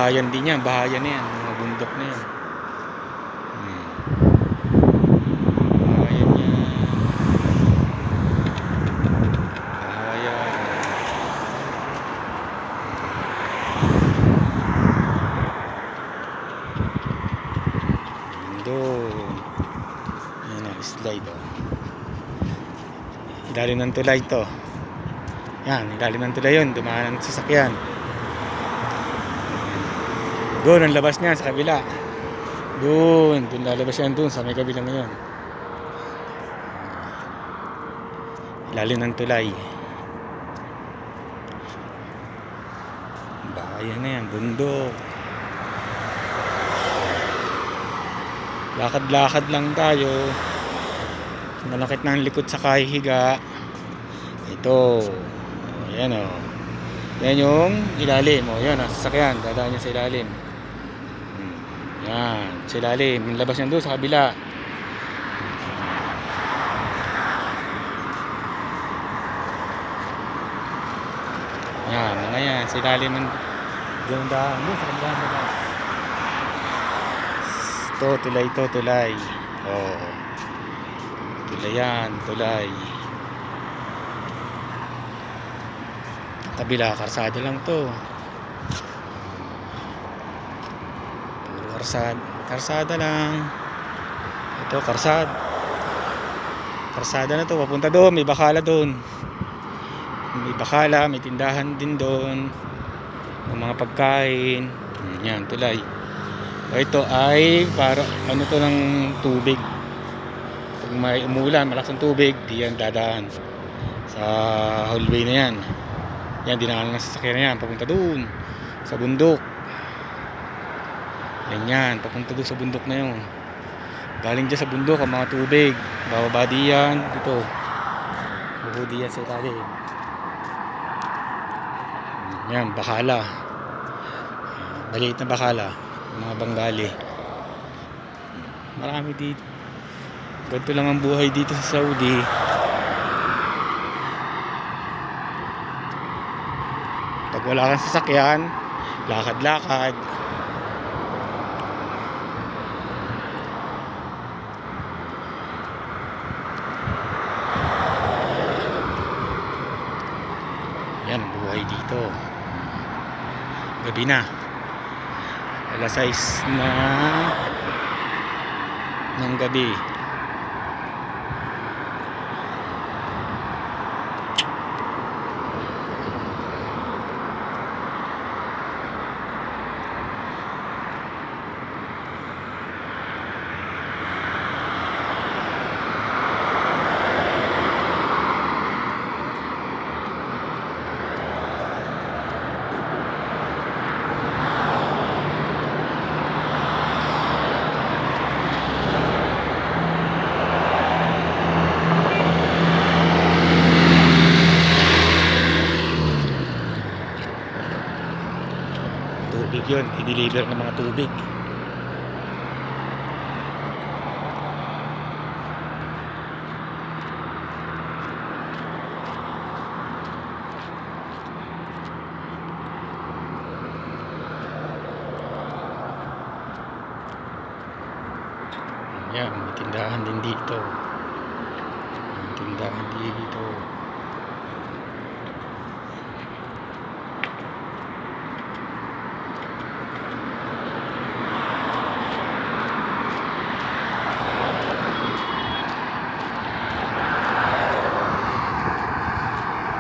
bahayan din yan. Bahayan na yan. Mga bundok na yan. Bahayan yan. Bahayan. Doon. Yan o, slide o. Ilalim ng tulay to. Yan, ilalim ng tulay yun. Dumaan ang sasakyan. Doon ang labas niya sa kabila. Doon lalabas yan doon sa may kabila ngayon. Ilalim ng tulay. Bahayan na yan, bundok. Lakad-lakad lang tayo. Malakit na ang likod sa kahihiga. Ito. Ayan o. Yan yung ilalim. O yan, sasakyan. Dadaan niya sa ilalim. Yan. Sa ilalim. Labas niya doon sa kabila. Yan. Mga yan. Sa ilalim ng daan. Doon sa kabila. Ito. Tulay ito. Tulay. O. Tulay yan. Tulay. Kabila, karsada lang to. Puro karsada lang. Ito, karsada na to, papunta doon. May bakala doon. May bakala, may tindahan din doon ng mga pagkain. Yan, tulay. Ito ay para ano to ng tubig. Pag may umulan, malakas ang tubig, di yan dadaan sa hallway na yan. Yan, dinaanan ng sasakyan na yan. Papunta doon sa bundok. Yan, papunta doon sa bundok na yun. Galing dyan sa bundok ang mga tubig. Bababa diyan dito. Bubudi yan sa ilalim. Yan, bakala. Maliit na bakala. Mga Bengali. Marami dito. Ganito lang ang buhay dito sa Saudi. Pag wala kang sasakyan, lakad-lakad. Yan ang buhay dito. Gabi na. Alas 6 na ng gabi. Tubig yun, i-deliver ng mga tubig. Yan, may tindahan din dito. May tindahan dito.